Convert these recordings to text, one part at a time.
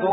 2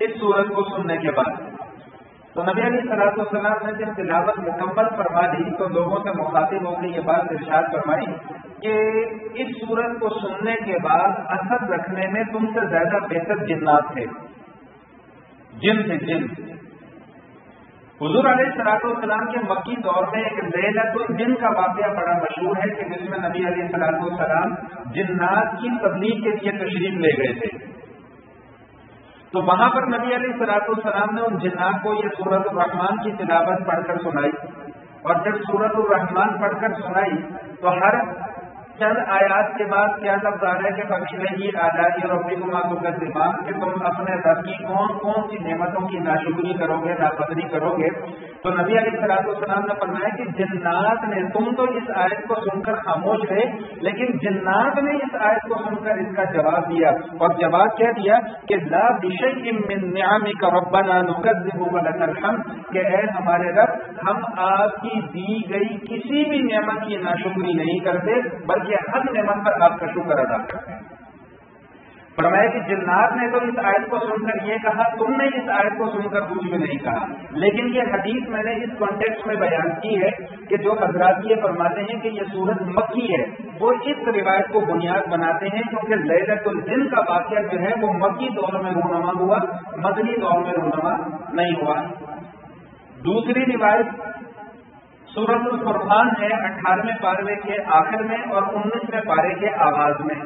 اس سورت کو سننے کے بعد. تو نبی علیہ الصلوۃ والسلام نے جب تلاوت مکمل فرما دی تو لوگوں سے مخاطب ہو کے یہ بات ارشاد فرمائی کہ اس سورت کو سننے کے بعد اثر رکھنے میں تم سے زیادہ بہتر جنات تھے، جن سے جن. حضور علیہ الصلوۃ والسلام کے مکی دور میں ایک لیلۃ الجن کا واقعہ بڑا مشہور ہے کہ جس میں نبی علیہ الصلوۃ والسلام جنات کی تبلیغ کے لیے تشریف لے گئے تھے. تو وہاں پر نبی علیہ الصلوۃ والسلام نے ان جنات کو یہ سورۃ الرحمن کی تلاوت پڑھ کر سنائی، اور جب سورۃ الرحمن پڑھ کر سنائی تو ہر چند آیات کے بعد کیا لفظ آ رہا ہے کہ فبِأَيِّ آلَاءِ رَبِّكُمَا تُكَذِّبَانِ کہ تم اپنے رب کی کون کون سی نعمتوں کی ناشکری کرو گے، ناقدری کرو گے. تو نبی علیہ الصلوۃ والسلام نے فرمایا کہ جنات نے، تم تو اس آیت کو سن کر خاموش رہے، لیکن جنات نے اس آیت کو سن کر اس کا جواب دیا، اور جواب کیا دیا کہ لا بِشَيْءٍ مِّن نِّعَمِكَ رَبَّنَا نُكَذِّبُ وَلَكَ الْحَمْدُ کہ اے ہمارے رب، ہم آپ کی دی گئی کسی بھی نعمت کی ناشکری نہیں کرتے بلکہ ہر نعمت پر آپ کا شکر ادا کرتے ہیں. فرمایا کہ جنات نے تو اس آیت کو سن کر یہ کہا، تم نے اس آیت کو سن کر کچھ بھی نہیں کہا. لیکن یہ حدیث میں نے اس کانٹیکسٹ میں بیان کی ہے کہ جو حضرات یہ فرماتے ہیں کہ یہ سورت مکی ہے، وہ اس روایت کو بنیاد بناتے ہیں کیونکہ لیلۃ الجن کا واقعہ جو ہے وہ مکی دور میں رونما ہوا، مدنی دور میں رونما نہیں ہوا. دوسری روایت سورۃ الفرقان ہے 18ویں پارے کے آخر میں اور 19ویں پارے کے آغاز میں.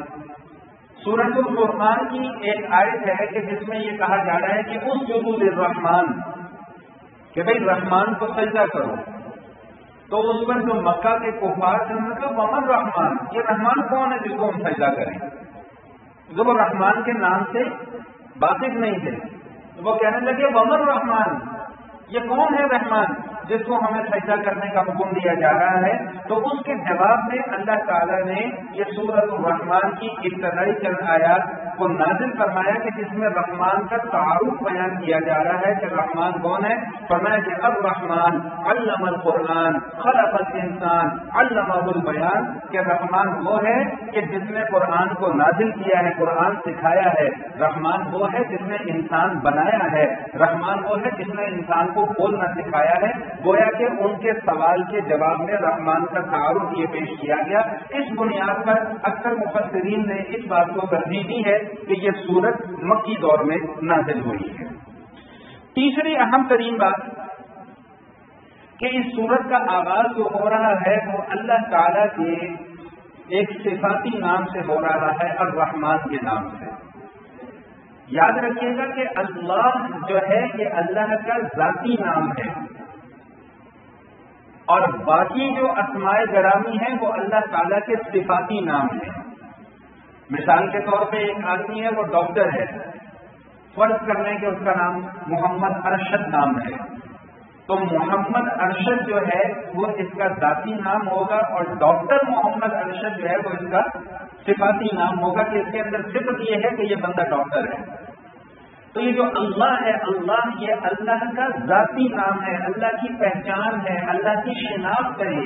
سورۃ الفرقان کی ایک آیت ہے کہ جس میں یہ کہا جا رہا ہے کہ اسجدوا للرحمن کہ بھائی رحمان کو سجدہ کرو. تو اس پر جو مکہ کے کفار تھے انہوں نے کہا ومن رحمان، یہ رحمان کون ہے جس کو ہم سجدہ کریں؟ جو وہ رحمان کے نام سے واقف نہیں تھے وہ کہنے لگے ومن رحمان، یہ کون ہے رحمان جس کو ہمیں سجدہ کرنے کا حکم دیا جا رہا ہے؟ تو اس کے جواب میں اللہ تعالیٰ نے یہ سورۃ الرحمن کی ابتدائی چند آیات کو نازل فرمایا کہ جس میں رحمان کا تعارف بیان کیا جا رہا ہے کہ رحمان کون ہے. فرمایا کہ الرحمن علم القرآن خلق الانسان علمہ البیان کہ رحمان وہ ہے کہ جس نے قرآن کو نازل کیا ہے، قرآن سکھایا ہے. رحمان وہ ہے جس نے انسان بنایا ہے. رحمان وہ ہے جس نے انسان کو بولنا سکھایا ہے. گویا کہ ان کے سوال کے جواب میں رحمان کا تعارف یہ پیش کیا گیا. اس بنیاد پر اکثر مفسرین نے اس بات کو ترجیح دی ہے کہ یہ سورت مکی دور میں نازل ہوئی ہے. تیسری اہم ترین بات کہ اس سورت کا آغاز جو ہو رہا ہے وہ اللہ تعالیٰ کے ایک صفاتی نام سے ہو رہا ہے، الرحمن کے نام سے. یاد رکھیے گا کہ اللہ جو ہے یہ اللہ کا ذاتی نام ہے، اور باقی جو اسماء گرامی ہیں وہ اللہ تعالیٰ کے صفاتی نام ہیں. مثال کے طور پہ ایک آدمی ہے وہ ڈاکٹر ہے، فرض کر لیں کہ اس کا نام محمد ارشد نام ہے، تو محمد ارشد جو ہے وہ اس کا ذاتی نام ہوگا، اور ڈاکٹر محمد ارشد جو ہے وہ اس کا صفاتی نام ہوگا کہ اس کے اندر صفت یہ ہے کہ یہ بندہ ڈاکٹر ہے. تو یہ جو اللہ ہے، اللہ یہ اللہ کا ذاتی نام ہے، اللہ کی پہچان ہے، اللہ کی شناخت ہے.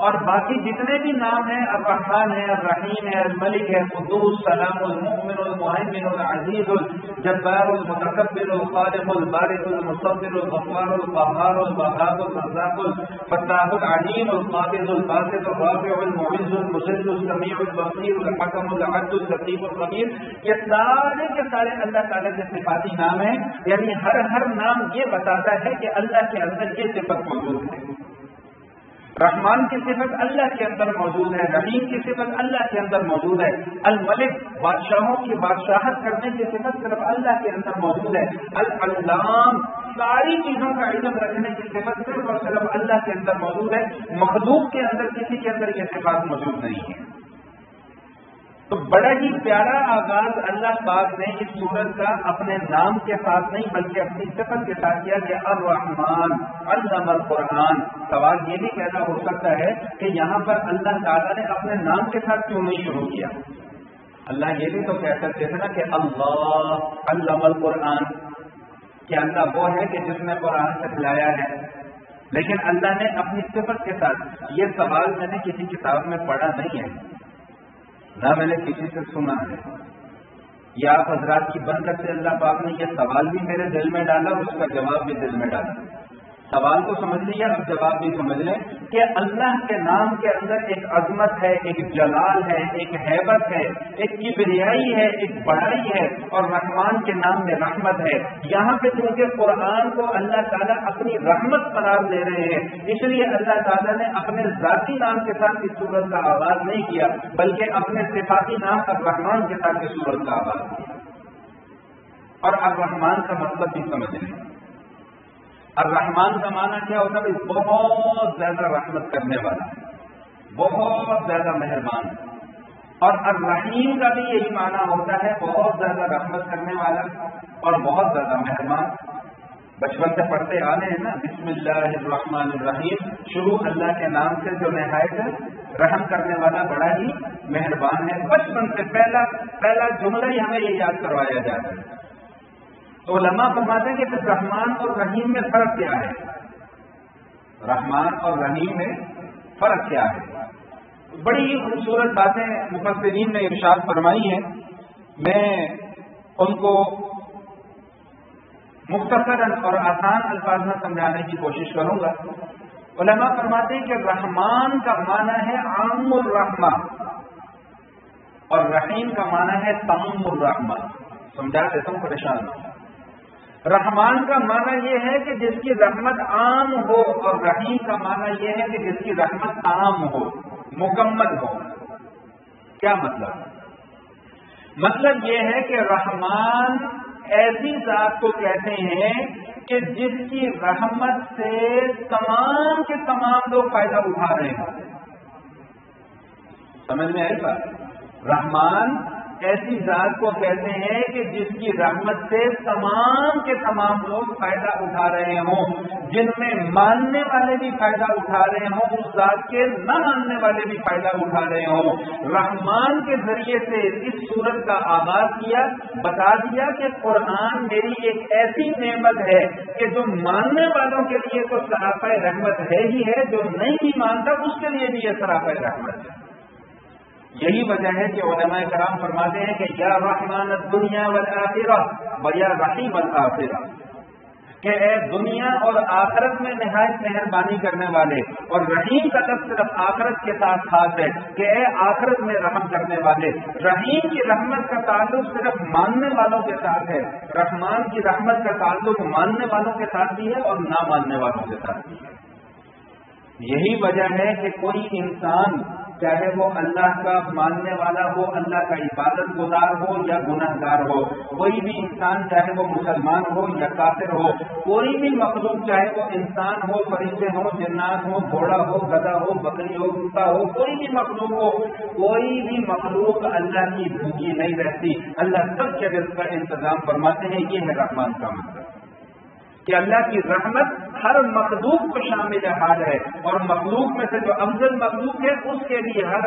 اور باقی جتنے بھی نام ہیں، الرحمن ہے، الرحیم ہے، الملک ہے، قدوس، سلام، المؤمن، المہیمن، العزیز، الجبار، المتکبر، الخالق، البارئ، المصور، الغفار، القہار، الوهاب، الرزاق، الفتاح، العلیم، القابض، الباسط، الرافع، المعز، المذل، السمیع، البصیر، الحکم، العدل، اللطیف، الخبیر، یہ سارے کے سارے اللہ تعالیٰ کے صفاتی نام ہیں. یعنی ہر نام یہ بتاتا ہے کہ اللہ کے اندر یہ صفت موجود ہے. رحمان کی صفت اللہ کے اندر موجود ہے، رحیم کی صفت اللہ کے اندر موجود ہے، الملک بادشاہوں کی بادشاہت کرنے کی صفت صرف اللہ کے اندر موجود ہے، العلام ساری چیزوں کا علم رکھنے کی صفت صرف اور صرف اللہ کے اندر موجود ہے. مخلوق کے اندر کسی کے اندر یہ صفات موجود نہیں ہے. تو بڑا ہی پیارا آغاز اللہ پاک نے اس سورت کا اپنے نام کے ساتھ نہیں بلکہ اپنی صفت کے ساتھ کیا کہ الرحمن علم القرآن. سوال یہ بھی پیدا ہو سکتا ہے کہ یہاں پر اللہ تعالیٰ نے اپنے نام کے ساتھ کیوں نہیں شروع کیا؟ اللہ یہ بھی تو کہہ سکتے تھے نا کہ اللہ علم القرآن، کہ اللہ وہ ہے کہ جس نے قرآن سکھلایا ہے. لیکن اللہ نے اپنی صفت کے ساتھ، یہ سوال میں نے کسی کتاب میں پڑھا نہیں ہے، نہ میں نے کسی سے سنا ہے. یا آپ حضرات کی برکت سے اللہ پاک نے یہ سوال بھی میرے دل میں ڈالا اور اس کا جواب بھی دل میں ڈالا. سوال کو سمجھ لیا، اب جواب بھی سمجھ لیں کہ اللہ کے نام کے اندر ایک عظمت ہے، ایک جلال ہے، ایک ہیبت ہے، ایک کبریائی ہے، ایک بڑائی ہے، اور رحمان کے نام میں رحمت ہے. یہاں پہ چونکہ قرآن کو اللہ تعالیٰ اپنی رحمت قرار دے رہے ہیں، اس لیے اللہ تعالیٰ نے اپنے ذاتی نام کے ساتھ اس سورت کا آغاز نہیں کیا، بلکہ اپنے صفاتی نام الرحمان کے ساتھ اس سورت کا آغاز کیا. اور الرحمان کا مطلب بھی سمجھ لیں. الرحمان کا معنی کیا ہوتا ہے؟ بہت زیادہ رحمت کرنے والا، بہت زیادہ مہربان. اور الرحیم کا بھی یہی معنی ہوتا ہے، بہت زیادہ رحمت کرنے والا اور بہت زیادہ مہربان. بچپن سے پڑھتے آ رہے ہیں نا، بسم اللہ الرحمن الرحیم، شروع اللہ کے نام سے جو نہایت رحم کرنے والا، بڑا ہی مہربان ہے. بچپن سے پہلا جملہ ہی ہمیں یہ یاد کروایا جاتا ہے. تو علماء فرماتے ہیں کہ پھر رحمان اور رحیم میں فرق کیا ہے؟ رحمان اور رحیم میں فرق کیا ہے؟ بڑی ہی خوبصورت باتیں مفسرین نے ارشاد فرمائی ہیں، میں ان کو مختصر اور آسان الفاظ میں سمجھانے کی کوشش کروں گا. علماء فرماتے ہیں کہ رحمان کا معنی ہے عام الرحمہ اور رحیم کا معنی ہے تمام الرحمہ. سمجھا دیتا ہوں، پریشان نہ. رحمان کا معنی یہ ہے کہ جس کی رحمت عام ہو، اور رحیم کا معنی یہ ہے کہ جس کی رحمت عام ہو، مکمل ہو. کیا مطلب؟ مطلب یہ ہے کہ رحمان ایسی ذات کو کہتے ہیں کہ جس کی رحمت سے تمام کے تمام لوگ فائدہ اٹھا رہے ہیں. سمجھ میں آئی بات؟ رحمان ایسی ذات کو کہتے ہیں کہ جس کی رحمت سے تمام کے تمام لوگ فائدہ اٹھا رہے ہوں، جن میں ماننے والے بھی فائدہ اٹھا رہے ہوں، اس ذات کے نہ ماننے والے بھی فائدہ اٹھا رہے ہوں. رحمان کے ذریعے سے اس سورت کا آغاز کیا، بتا دیا کہ قرآن میری ایک ایسی نعمت ہے کہ جو ماننے والوں کے لیے تو سراپا رحمت ہے ہی ہے، جو نہیں بھی مانتا اس کے لیے بھی یہ سراپا رحمت ہے. یہی وجہ ہے کہ علماء کرام فرماتے ہیں کہ یا رحمان الدنیا والآخرہ و یا رحیم الآخرہ، کہ اے دنیا اور آخرت میں نہایت مہربانی کرنے والے، اور رحیم کا لفظ صرف آخرت کے ساتھ خاص ہے کہ اے آخرت میں رحم کرنے والے. رحیم کی رحمت کا تعلق صرف ماننے والوں کے ساتھ ہے، رحمان کی رحمت کا تعلق ماننے والوں کے ساتھ بھی ہے اور نہ ماننے والوں کے ساتھ بھی ہے. یہی وجہ ہے کہ کوئی انسان چاہے وہ اللہ کا ماننے والا ہو، اللہ کا عبادت گزار ہو یا گناہ گار ہو، کوئی بھی انسان چاہے وہ مسلمان ہو یا کافر ہو، کوئی بھی مخلوق چاہے وہ انسان ہو، فرشتے ہو، جنات ہو، گھوڑا ہو، گدھا ہو، بکری ہو، کتا ہو، کوئی بھی مخلوق ہو، کوئی بھی مخلوق اللہ کی بھوکی نہیں رہتی. اللہ سب کے رزق کا انتظام فرماتے ہیں. یہ ہے رحمان کا مطلب کہ اللہ کی رحمت ہر مخلوق کو شامل حال ہے، اور مخلوق میں سے جو افضل مخلوق ہے اس کے لیے ہر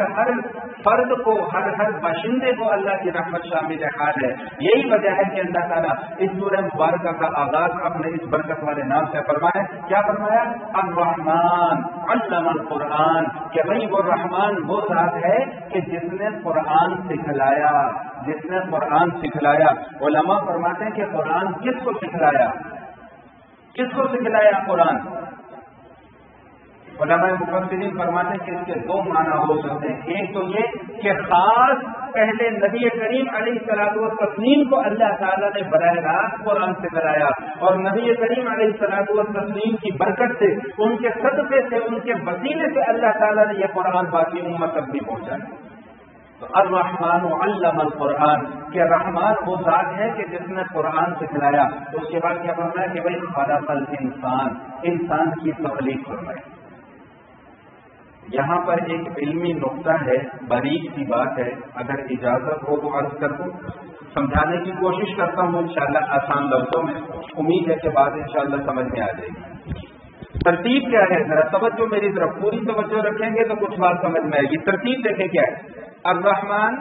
فرد کو، ہر باشندے کو اللہ کی رحمت شامل حال ہے. یہی وجہ ہے کہ اللہ تعالیٰ اس سورہ مبارکہ کا آغاز اپنے اس برکت والے نام سے فرمایا. کیا فرمایا؟ الرحمن علم القرآن، کہ بھائی وہ رحمان وہ ذات ہے کہ جس نے قرآن سکھلایا، جس نے قرآن سکھلایا. علماء فرماتے ہیں کہ قرآن کس کو سکھلایا؟ کس کو سکھلایا قرآن؟ علماء مفسرین فرماتے ہیں کہ اس کے دو معنی ہو سکتے ہیں. ایک تو یہ کہ خاص پہلے نبی کریم علیہ الصلوۃ والتسلیم کو اللہ تعالیٰ نے براہ راست قرآن سے کرایا، اور نبی کریم علیہ الصلوۃ والتسلیم کی برکت سے، ان کے صدقے سے، ان کے وسیلے سے اللہ تعالیٰ نے یہ قرآن باقی امت تک بھی پہنچایا. تو الرحمن علم القرآن، کہ رحمان وہ ذات ہے کہ جس نے قرآن سکھلایا. اس کے بعد کیا فرمایا کہ بھائی خلق الانسان، انسان کی تخلیق فرمائی. یہاں پر ایک علمی نقطہ ہے، باریک سی بات ہے، اگر اجازت ہو تو عرض کر دوں. سمجھانے کی کوشش کرتا ہوں انشاءاللہ آسان لفظوں میں، امید ہے کہ بات انشاءاللہ سمجھ میں آ جائے گی. ترتیب کیا ہے؟ ذرا توجہ میری طرف، پوری توجہ رکھیں گے تو کچھ بات سمجھ میں آئے گی. ترتیب دیکھیں کیا ہے. الرحمن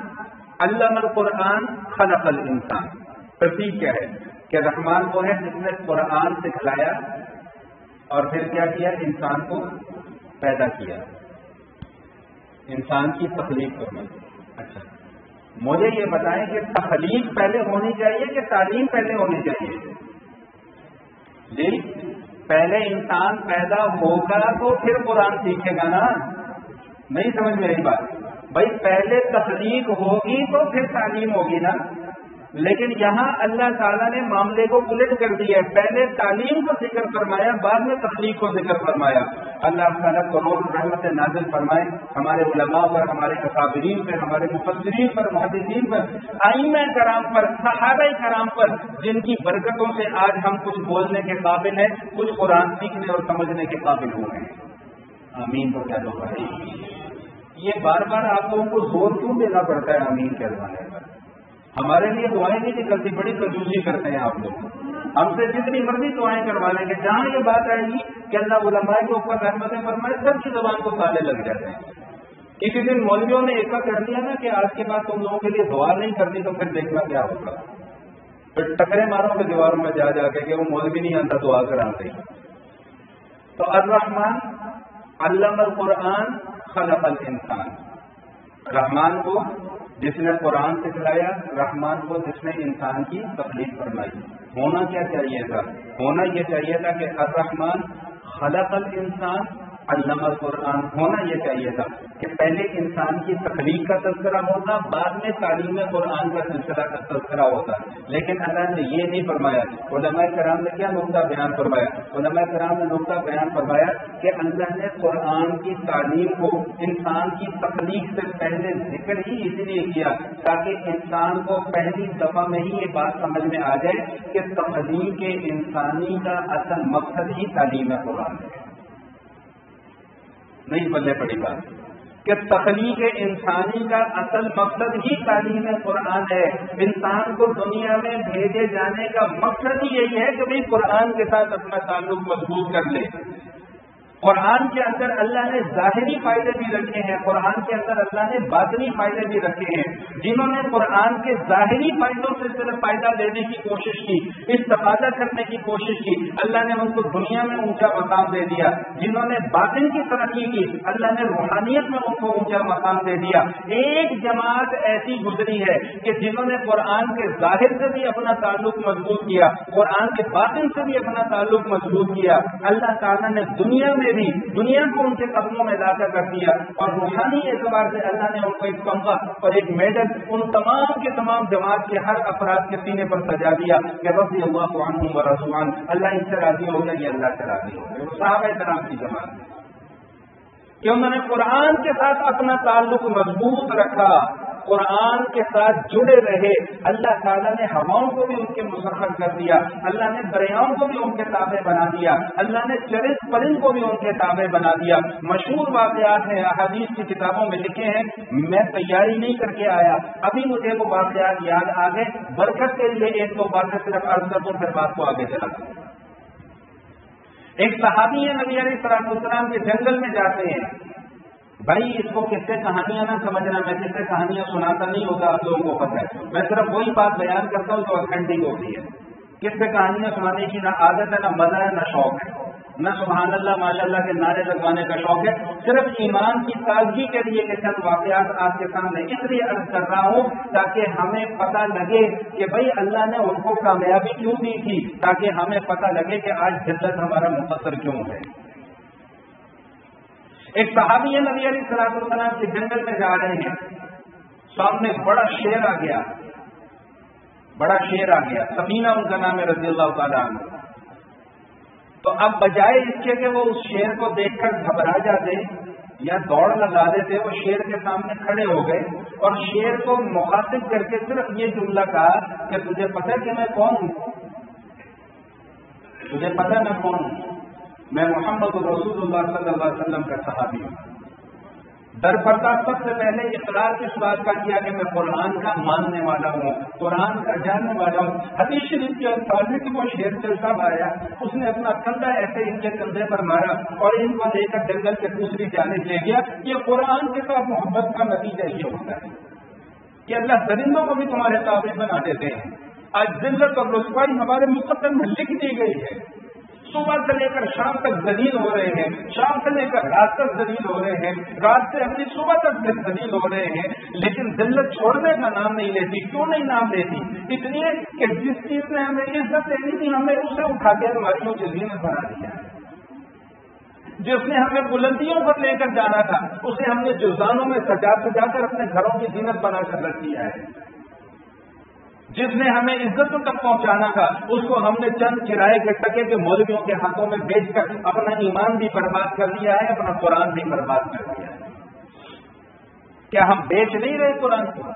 علم القرآن خلق الانسان. ترتیب کیا ہے کہ رحمان وہ ہے جس نے قرآن سکھلایا اور پھر کیا کیا؟ انسان کو پیدا کیا، انسان کی تخلیق فرمائی. اچھا، مجھے یہ بتائیں کہ تخلیق پہلے ہونی چاہیے کہ تعلیم پہلے ہونی چاہیے؟ جی پہلے انسان پیدا ہوگا تو پھر قرآن سیکھے گا نا. نہیں سمجھ میری بات؟ بھائی پہلے تخلیق ہوگی تو پھر تعلیم ہوگی نا. لیکن یہاں اللہ تعالیٰ نے معاملے کو الٹ کر دیا ہے. پہلے تعلیم کو ذکر فرمایا، بعد میں تخلیق کو ذکر فرمایا. اللہ تعالیٰ کروڑ رحمت نازل فرمائے ہمارے علماء پر، ہمارے اکابرین پر، ہمارے مفسرین پر، محدثین پر، ائمہ کرام پر، صحابہ کرام پر، جن کی برکتوں سے آج ہم کچھ بولنے کے قابل ہیں، کچھ قرآن سیکھنے اور سمجھنے کے قابل ہوئے ہیں. آمین تو کہہ دو بھائی. یہ بار بار آپ لوگوں کو زور کیوں دینا پڑتا ہے آمین کہلوانے پر؟ ہمارے لیے دعائیں نہیں نکلتی، بڑی کنجوسی کرتے ہیں آپ لوگ. ہم سے جتنی مرضی دعائیں کروا لیں گے، جہاں یہ بات آئے گی کہ اللہ علماء کے اوپر رحمتیں فرمائے، سب کی زبان کو تالے لگ جاتے ہیں. کسی دن مولویوں نے ایسا کر دیا نا کہ آج کے بعد تم لوگوں کے لیے دعا نہیں کرنی، تو پھر دیکھنا کیا ہوگا. پھر ٹکرے ماروں گے دیواروں میں جا کے کہ وہ مولوی نہیں آتا دعا کراتے. تو الرحمن علم القرآن خلق الانسان. رحمان کو جس نے قرآن سکھلایا، رحمان کو جس نے انسان کی تخلیق فرمائی. ہونا کیا چاہیے تھا؟ ہونا یہ چاہیے تھا کہ الرحمن خلق الانسان علم القرآن. ہونا یہ چاہیے تھا کہ پہلے انسان کی تخلیق کا تذکرہ ہوتا، بعد میں تعلیم قرآن کا سلسلہ کا تذکرہ ہوتا. لیکن اللہ نے یہ نہیں فرمایا. علماء کرام نے کیا نقطہ بیان فرمایا؟ علماء کرام نے نقطہ بیان فرمایا کہ اللہ نے قرآن کی تعلیم کو انسان کی تخلیق سے پہلے ذکر ہی اس لیے کیا تاکہ انسان کو پہلی دفعہ میں ہی یہ بات سمجھ میں آ جائے کہ تخلیق انسانی کا اصل مقصد ہی تعلیم قرآن ہے. نہیں بلے پڑی بات کہ تخلیق انسانی کا اصل مقصد ہی تعلیم قرآن ہے. انسان کو دنیا میں بھیجے جانے کا مقصد ہی یہی ہے کہ بھائی قرآن کے ساتھ اپنا تعلق مضبوط کر لے. قرآن کے اندر اللہ نے ظاہری فائدے بھی رکھے ہیں، قرآن کے اندر اللہ نے باطنی فائدے بھی رکھے ہیں. جنہوں نے قرآن کے ظاہری فائدوں سے صرف فائدہ لینے کی کوشش کی، استفادہ کرنے کی کوشش کی، اللہ نے ان کو دنیا میں اونچا مقام دے دیا. جنہوں نے باطن کی ترقی کی، اللہ نے روحانیت میں ان کو اونچا مقام دے دیا. ایک جماعت ایسی گزری ہے کہ جنہوں نے قرآن کے ظاہر سے بھی اپنا تعلق مضبوط کیا، قرآن کے باطن سے بھی اپنا تعلق مضبوط کیا. اللہ تعالیٰ نے دنیا کو ان کے قدموں میں لاتا کر دیا، اور روحانی اعتبار سے اللہ نے ان کو ایک تمغہ اور ایک میڈل ان تمام کے تمام جماعت کے ہر افراد کے سینے پر سجا دیا کہ رضی اللہ عنہم ورضوان. اللہ ان سے راضی ہو گیا، یہ اللہ سے راضی ہو گئے. صحابہ کرام کی جماعت کہ انہوں نے قرآن کے ساتھ اپنا تعلق مضبوط رکھا، قرآن کے ساتھ جڑے رہے. اللہ تعالیٰ نے ہواؤں کو بھی ان کے مسخر کر دیا، اللہ نے دریاؤں کو بھی ان کے تابع بنا دیا، اللہ نے چرند پرند کو بھی ان کے تابع بنا دیا. مشہور واقعات ہیں، احادیث کی کتابوں میں لکھے ہیں. میں تیاری نہیں کر کے آیا، ابھی مجھے وہ واقعات یاد آ گئے. برکت کے لیے ایک دو باتیں صرف عرض کر دوں، پھر بات کو آگے چلاتا ہوں. ایک صحابی ہے، نبی علیہ السلام کے جنگل میں جاتے ہیں. بھائی اس کو کس سے کہانیاں نہ سمجھنا، میں کس سے کہانیاں سناتا نہیں ہوتا، آپ لوگوں کو پتہ ہے. میں صرف وہی بات بیان کرتا ہوں جو اتھینٹک ہوتی ہے. کس سے کہانیاں سنانے کی نہ عادت ہے، نہ مزہ ہے، نہ شوق ہے، نہ سبحان اللہ ماشاء اللہ کے نعرے لگوانے کا شوق ہے. صرف ایمان کی تازگی کے لیے یہ چند واقعات آپ کے سامنے اس لیے عرض کر رہا ہوں تاکہ ہمیں پتہ لگے کہ بھائی اللہ نے ان کو کامیابی کیوں دی تھی، تاکہ ہمیں پتہ لگے کہ آج جدت ہمارا مقصر کیوں ہے. ایک صحابی ہے، نبی علیہ السلام کے جنگل میں جا رہے ہیں. سامنے بڑا شیر آ گیا، سفینہ ان کا نام ہے رضی اللہ تعالیٰ عنہ. تو اب بجائے اس کے کہ وہ اس شیر کو دیکھ کر گھبرا جاتے یا دوڑ لگا دیتے، وہ شیر کے سامنے کھڑے ہو گئے اور شیر کو مخاطب کر کے صرف یہ جملہ کہا کہ تجھے پتہ کہ میں کون ہوں؟ تجھے پتہ میں کون ہوں؟ میں محمد رسول اللہ صلی اللہ علیہ وسلم کا صحابی ہوں. در پردہ سب سے پہلے اقرار کس بات کا کیا کہ میں قرآن کا ماننے والا ہوں، قرآن کا جاننے والا ہوں. حدیث شریف کے الفاظ کہ وہ شیر چلتا آیا، اس نے اپنا کندھا ایسے ان کے کندھے پر مارا اور ان کو لے کر جنگل کے دوسری جانب لے گیا. یہ قرآن کے ساتھ محبت کا نتیجہ یہ ہوتا ہے کہ اللہ درندوں کو بھی تمہارے تابع بنا دیتے ہیں. آج ذلت اور رسوائی ہمارے مقدر میں لکھ دی گئی ہے. صبح سے لے کر شام تک ذلیل ہو رہے ہیں، شام سے لے کر رات تک ذلیل ہو رہے ہیں، رات سے اپنی صبح تک ذلیل ہو رہے ہیں، لیکن ذلت چھوڑنے کا نام نہیں لیتی۔ کیوں نہیں نام لیتی؟ اس لیے کہ جس چیز نے ہمیں عزت دینی تھی ہم نے اسے اٹھا کے ہماری کی زینت بنا دیا۔ جس نے ہمیں بلندیوں پر لے کر جانا تھا اسے ہم نے جزانوں میں سجا کر اپنے گھروں کی زینت بنا کر رکھ دیا ہے۔ جس نے ہمیں عزتوں تک پہنچانا تھا اس کو ہم نے چند کرائے کے ٹکے کے مولویوں کے ہاتھوں میں بیچ کر اپنا ایمان بھی برباد کر دیا ہے، اپنا قرآن بھی برباد کر دیا ہے۔ کیا ہم بیچ نہیں رہے قرآن کو؟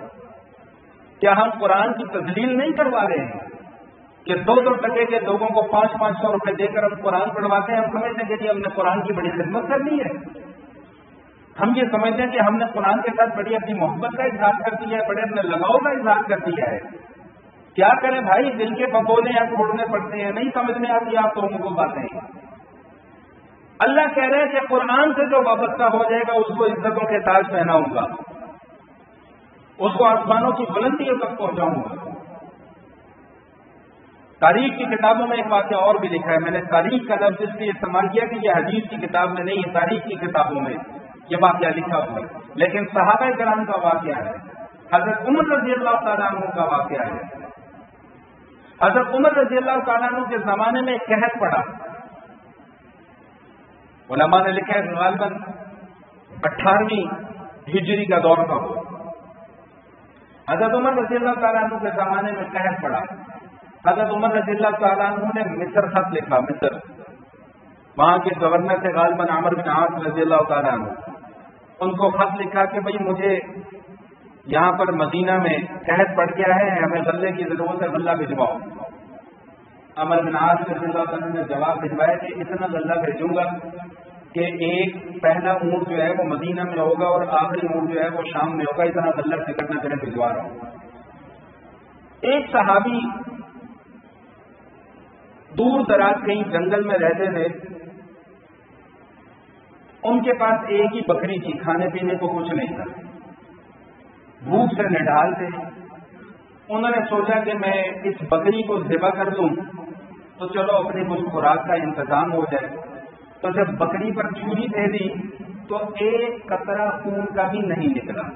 کیا ہم قرآن کی تذلیل نہیں کروا رہے ہیں کہ 2 ٹکے کے لوگوں کو 500 روپے دے کر ہم قرآن پڑھواتے ہیں؟ ہم سمجھتے ہیں کہ ہم نے قرآن کی بڑی خدمت کر لی ہے، ہم یہ سمجھتے ہیں کہ ہم نے قرآن کے ساتھ بڑی اپنی محبت کا اظہار کر دیا ہے، بڑے اپنے لگاؤ کا اظہار کر دیا ہے۔ کیا کریں بھائی، دل کے پکوڑے یا چھوڑنے پڑتے ہیں، نہیں سمجھ میں آتی آپ لوگوں کو باتیں۔ اللہ کہہ رہے ہیں کہ قرآن سے جو وابستہ ہو جائے گا اس کو عزتوں کے تاج پہناؤں گا، اس کو آسمانوں کی بلندیوں تک پہنچاؤں گا۔ تاریخ کی کتابوں میں ایک واقعہ اور بھی لکھا ہے، میں نے تاریخ کا لفظ اس لیے استعمال کیا کہ یہ حدیث کی کتاب میں نہیں ہے، تاریخ کی کتابوں میں یہ واقعہ لکھا ہوا ہے، لیکن صحابہ کرام کا واقعہ ہے، حضرت عمر رضی اللہ تعالیٰ عنہ کا واقعہ ہے۔ حضرت عمر رضی اللہ تعالیٰ عنہ کے زمانے میں ایک قحط پڑا، علماء نے لکھا ہے غالباً 18ویں ہجری کا دور تھا۔ حضرت عمر رضی اللہ تعالیٰ عنہ کے زمانے میں قحط پڑا۔ حضرت عمر رضی اللہ تعالیٰ عنہ نے مصر خط لکھا، مصر، وہاں کے گورنر تھے غالباً عمرو بن عاص رضی اللہ تعالیٰ عنہ، ان کو خط لکھا کہ بھئی مجھے یہاں پر مدینہ میں قحط پڑ گیا ہے، ہمیں غلے کی ضرورت ہے، غلہ بھجواؤ۔ عمرو بن عاص رضی اللہ تعالیٰ نے جواب بھجوایا کہ اتنا غلہ بھیجوں گا کہ ایک پہلا اونٹ جو ہے وہ مدینہ میں ہوگا اور آخری اونٹ جو ہے وہ شام میں ہوگا، اتنا غلہ ٹکٹ نہ کرے بھجوا رہا ہوں۔ ایک صحابی دور دراز کہیں جنگل میں رہتے تھے، ان کے پاس ایک ہی بکری تھی، کھانے پینے کو کچھ نہیں تھا، بھوک سے نڈال تھے۔ انہوں نے سوچا کہ میں اس بکری کو ذبح کر دوں تو چلو اپنی کچھ خوراک کا انتظام ہو جائے۔ تو جب بکری پر چھری دے دی تو ایک قطرہ خون کا بھی نہیں نکلا،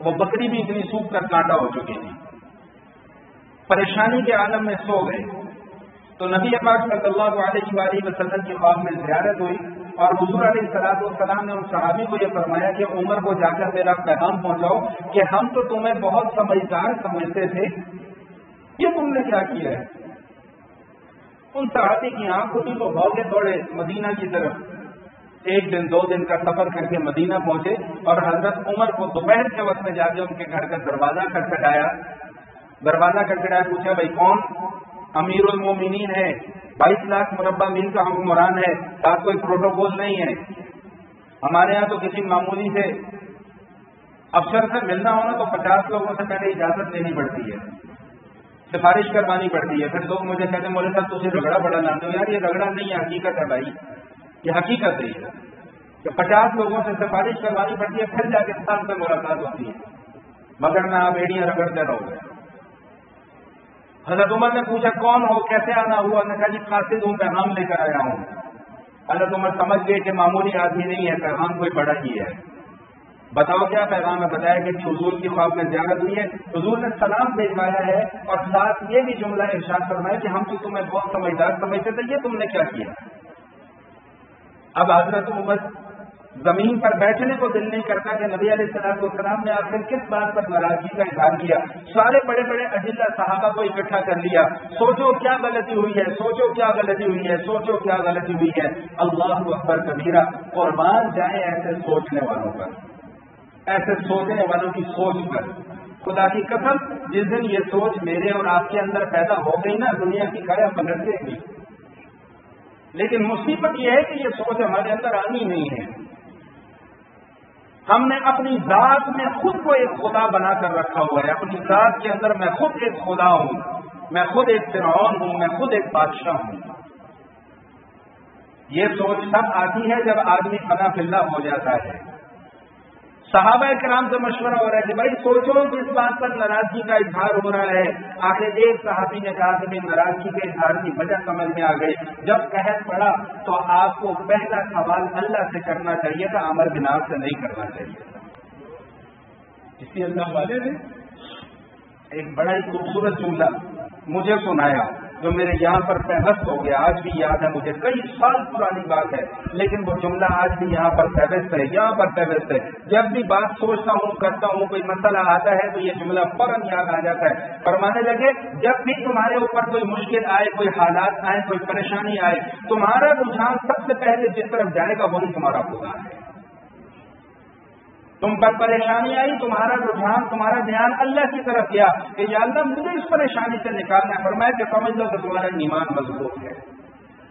وہ بکری بھی اتنی سوکھ کر کانٹا ہو چکی تھی۔ پریشانی کے عالم میں سو گئے تو نبی پاک صلی اللہ علیہ وآلہ وسلم کی خواب میں زیارت ہوئی اور حضور علیہ السلام نے ان صحابی کو یہ فرمایا کہ عمر کو جا کر میرا پیغام پہنچاؤ کہ ہم تو تمہیں بہت سمجھدار سمجھتے تھے، یہ تم نے کیا کیا ہے؟ ان صحابی کی آنکھ کھلی تو بھاگے دوڑے مدینہ کی طرف، 1 دن 2 دن کا سفر کر کے مدینہ پہنچے اور حضرت عمر کو دوپہر کے وقت میں جا کے ان کے گھر کا دروازہ کھٹکھٹایا۔ دروازہ کھٹکھٹایا، پوچھا بھائی کون؟ امیر المومنین ہے، 22 لاکھ مربع میل کا حکمران ہے، ساتھ کوئی پروٹوکول نہیں ہے، ہمارے ہاں تو کسی معمولی سے افسر سے ملنا ہونا تو 50 لوگوں سے پہلے اجازت لینی پڑتی ہے، سفارش کروانی پڑتی ہے، پھر لوگ مجھے کہتے ہیں مولوی صاحب تجھے رگڑا بڑا لاتے ہو۔ یار یہ رگڑا نہیں ہے، حقیقت ہے بھائی، یہ حقیقت ہے کہ 50 لوگوں سے سفارش کروانی پڑتی ہے پھر جا کے صاحب سے ملاقات ہوتی ہے، مگر میں آپ ایڑیاں رگڑتے رہو گے۔ حضرت عمر نے پوچھا کون ہو، کیسے آنا ہوا؟ نے کہا جی قاصد ہوں، پیغام لے کر آیا ہوں۔ حضرت عمر سمجھ گئے کہ معمولی آدمی نہیں ہے، پیغام کوئی بڑا ہی ہے۔ بتاؤ کیا پیغام ہے؟ بتایا کہ حضور کی خواب میں زیارت ہوئی ہے، حضور نے سلام بھیجوایا ہے اور ساتھ یہ بھی جملہ ارشاد فرمایا کہ ہم تو تمہیں بہت سمجھدار سمجھتے تھے، یہ تم نے کیا کیا؟ اب حضرت عمر زمین پر بیٹھنے کو دل نہیں کرتا کہ نبی علیہ السلام نے آخر کس بات پر ناراضگی کا اظہار کیا۔ سارے بڑے بڑے اجلہ صحابہ کو اکٹھا کر لیا، سوچو کیا غلطی ہوئی ہے، سوچو کیا غلطی ہوئی ہے، سوچو کیا غلطی ہوئی ہے۔ اللہ اکبر کبیرہ، قربان جائیں ایسے سوچنے والوں پر، ایسے سوچنے والوں کی سوچ پر۔ خدا کی قسم جس دن یہ سوچ میرے اور آپ کے اندر پیدا ہو گئی نا، دنیا کی کایا پلٹ جائے گی۔ لیکن مصیبت یہ ہے کہ یہ سوچ ہمارے اندر آنی نہیں ہے۔ ہم نے اپنی ذات میں خود کو ایک خدا بنا کر رکھا ہوا ہے، اپنی ذات کے اندر میں خود ایک خدا ہوں، میں خود ایک فرعون ہوں، میں خود ایک بادشاہ ہوں۔ یہ سوچ تب آتی ہے جب آدمی فنا فی اللہ ہو جاتا ہے۔ صحابہ کرام سے مشورہ ہو رہا ہے کہ بھائی سوچو کہ اس بات پر ناراضگی کا اظہار ہو رہا ہے. آخر ایک صحابی نے کہا کہ میں ناراضگی کے اظہار کی وجہ سمجھ میں آ گئی. جب قحط پڑا تو آپ کو پہلا سوال اللہ سے کرنا چاہیے تھا, امر بناف سے نہیں کرنا چاہیے تھا. اس لیے اللہ والے نے ایک بڑا ہی خوبصورت جملہ مجھے سنایا جو میرے یہاں پر فہرست ہو گیا, آج بھی یاد ہے مجھے, کئی سال پرانی بات ہے لیکن وہ جملہ آج بھی یہاں پر فہرست ہے, یہاں پر فہرست ہے. جب بھی بات سوچتا ہوں کرتا ہوں کوئی مسئلہ آتا ہے تو یہ جملہ فوراً یاد آ جاتا ہے. فرمانے لگے جب بھی تمہارے اوپر کوئی مشکل آئے, کوئی حالات آئے, کوئی پریشانی آئے, تمہارا رجحان سب سے پہلے جس طرف جائے گا وہی تمہارا خدا ہے. تم پر پریشانی آئی, تمہارا رجحان, تمہارا دھیان اللہ کی طرف گیا کہ یا اللہ مجھے اس پریشانی سے نکالنا ہے. فرمایا کہ سمجھ لو کہ تمہارا ایمان مضبوط ہے.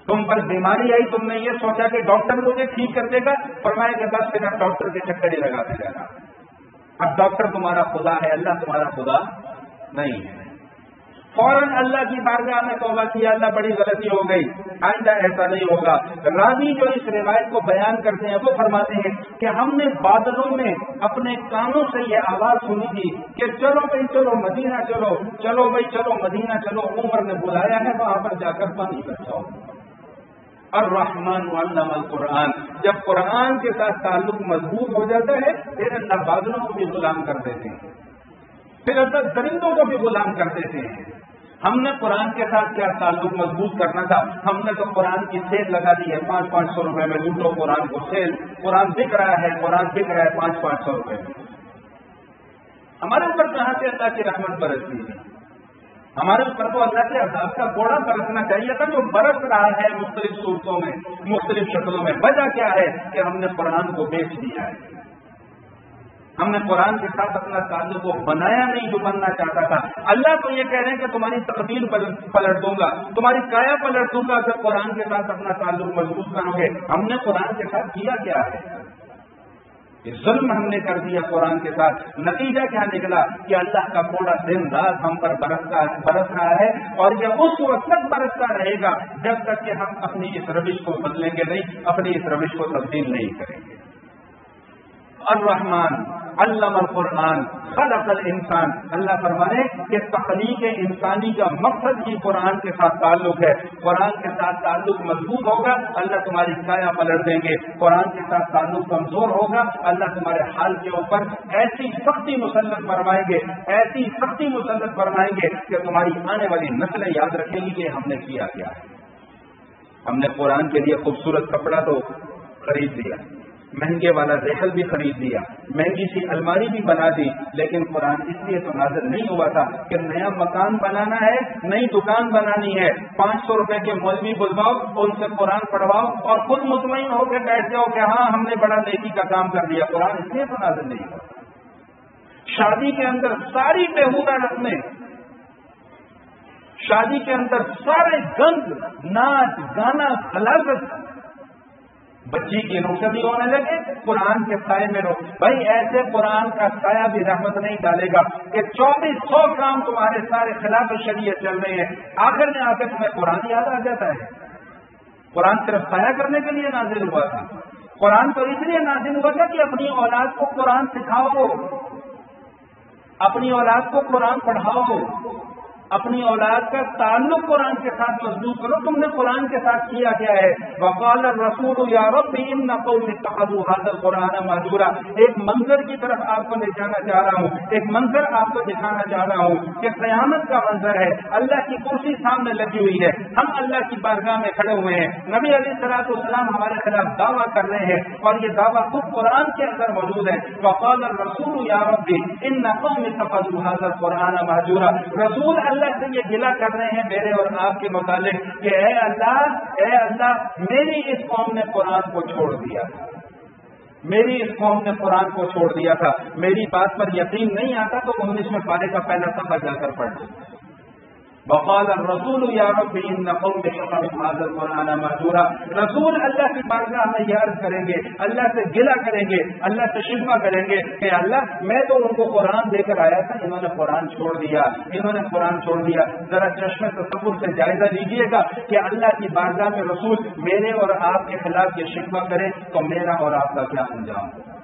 تم پر بیماری آئی, تم نے یہ سوچا کہ ڈاکٹر مجھے ٹھیک کر دے گا. فرمایا کہ بس پھر ڈاکٹر کے چکر ہی لگاتے جانا. اب ڈاکٹر تمہارا خدا ہے, اللہ تمہارا خدا نہیں ہے. فوراً اللہ کی بارگاہ میں توبہ کیا, اللہ بڑی غلطی ہو گئی, آئندہ ایسا نہیں ہوگا. راوی جو اس روایت کو بیان کرتے ہیں وہ فرماتے ہیں کہ ہم نے بادلوں میں اپنے کانوں سے یہ آواز سنی تھی کہ چلو بھائی چلو مدینہ چلو, چلو بھائی چلو مدینہ چلو. عمر نے بلایا ہے, وہاں پر جا کر پانی بچاؤ. الرحمن علم القرآن, جب قرآن کے ساتھ تعلق مضبوط ہو جاتا ہے پھر اللہ بادلوں کو بھی غلام کر دیتے ہیں, پھر اللہ درندوں کو بھی غلام کر دیتے ہیں. ہم نے قرآن کے ساتھ کیا تعلق مضبوط کرنا تھا, ہم نے تو قرآن کی سیل لگا دی ہے, 500 روپے میں لوٹو قرآن کو سیل. قرآن بک رہا ہے, قرآن بک رہا ہے 500 روپے میں. ہمارے اوپر کہاں سے اللہ کی رحمت برستی ہے؟ ہمارے اوپر تو اللہ کے عذاب کا گوڑا برسنا چاہیے تھا جو برس رہا ہے مختلف صورتوں میں, مختلف شکلوں میں. وجہ کیا ہے کہ ہم نے قرآن کو بیچ دیا ہے. ہم نے قرآن کے ساتھ اپنا تعلق کو بنایا نہیں جو بننا چاہتا تھا. اللہ تو یہ کہہ رہے ہیں کہ تمہاری تقدیر پلٹ دوں گا, تمہاری کایا پلٹ دوں گا اگر قرآن کے ساتھ اپنا تعلق مضبوط کرو گے. ہم نے قرآن کے ساتھ کیا کیا ہے؟ یہ ظلم ہم نے کر دیا قرآن کے ساتھ. نتیجہ کیا نکلا کہ اللہ کا کوڑا دن رات ہم پر برس رہا ہے, اور یہ اس وقت تک برستا رہے گا جب تک کہ ہم اپنی اس روش کو بدلیں گے نہیں, اپنی اس روش کو تبدیل نہیں کریں گے. الرحمن علم القرآن خلق الانسان, اللہ فرمانے کہ تخلیق انسانی کا مقصد ہی قرآن کے ساتھ تعلق ہے. قرآن کے ساتھ تعلق مضبوط ہوگا, اللہ تمہاری کایا پلٹ دیں گے. قرآن کے ساتھ تعلق کمزور ہوگا, اللہ تمہارے حال کے اوپر ایسی سختی مسلط فرمائیں گے, ایسی سختی مسلط فرمائیں گے کہ تمہاری آنے والی نسلیں یاد رکھیں گی کہ ہم نے کیا کیا ہے. ہم نے قرآن کے لیے خوبصورت کپڑا تو خرید لیا, مہنگے والا ذیل بھی خرید لیا, مہنگی سی الماری بھی بنا دی, لیکن قرآن اس لیے تو نازل نہیں ہوا تھا کہ نیا مکان بنانا ہے, نئی دکان بنانی ہے, 500 روپے کے مولوی بلواؤ, ان سے قرآن پڑھواؤ اور خود مطمئن ہو کے بیٹھ جاؤ کہ ہاں ہم نے بڑا نیکی کا کام کر لیا. قرآن اس لیے تو نازل نہیں ہوا. شادی کے اندر ساری بےہودہ رسمیں, شادی کے اندر سارے گند, ناچ گانا, غلاظت, بچی کی رخصتی ہونے لگے, قرآن کے سائے میں رو. بھائی ایسے قرآن کا سایہ بھی رحمت نہیں ڈالے گا کہ 2400 کام تمہارے سارے خلاف شریعت چل رہے ہیں, آخر میں آ کر تمہیں قرآن یاد آ جاتا ہے. قرآن صرف سایہ کرنے کے لیے نازل ہوا تھا. قرآن تو اس لیے نازل ہوا تھا کہ اپنی اولاد کو قرآن سکھاؤ, اپنی اولاد کو قرآن پڑھاؤ, اپنی اولاد کا تعلق قرآن کے ساتھ مضبوط کرو. تم نے قرآن کے ساتھ کیا کیا ہے؟ وقال الرسول یا رب ان قوم اتخذوا هذا القرآن مهجورا. ایک منظر کی طرف آپ کو لے جانا چاہ رہا ہوں, ایک منظر آپ کو دکھانا چاہ رہا ہوں کہ قیامت کا منظر ہے. اللہ کی کرسی سامنے لگی ہوئی ہے, ہم اللہ کی بارگاہ میں کھڑے ہوئے ہیں, نبی علیہ الصلوۃ والسلام ہمارے خلاف دعویٰ کر رہے ہیں اور یہ دعویٰ خود قرآن کے اندر موجود ہے. وقال الرسول یا رب ان قوم اتخذوا هذا القرآن مهجورا. رسول اللہ سے یہ گلہ کر رہے ہیں میرے اور آپ کے متعلق کہ اے اللہ میری اس قوم نے قرآن کو چھوڑ دیا تھا, میری اس قوم نے قرآن کو چھوڑ دیا تھا. میری بات پر یقین نہیں آتا تو 19ویں پارے کا پہلا صفحہ جا کر پڑھ لیں. وقال الرسول یا رب ان قوم اتخذوا هذا القرآن مهجورا. رسول اللہ کی بارگاہ میں یہ عرض کریں گے, اللہ سے گلہ کریں گے, اللہ سے شکوہ کریں گے کہ اللہ میں تو ان کو قرآن دے کر آیا تھا, انہوں نے قرآن چھوڑ دیا, انہوں نے قرآن چھوڑ دیا. ذرا چشمے تصور سے جائزہ لیجیے گا کہ اللہ کی بارگاہ میں رسول میرے اور آپ کے خلاف یہ شکوہ کرے تو میرا اور آپ کا کیا انجام ہوگا.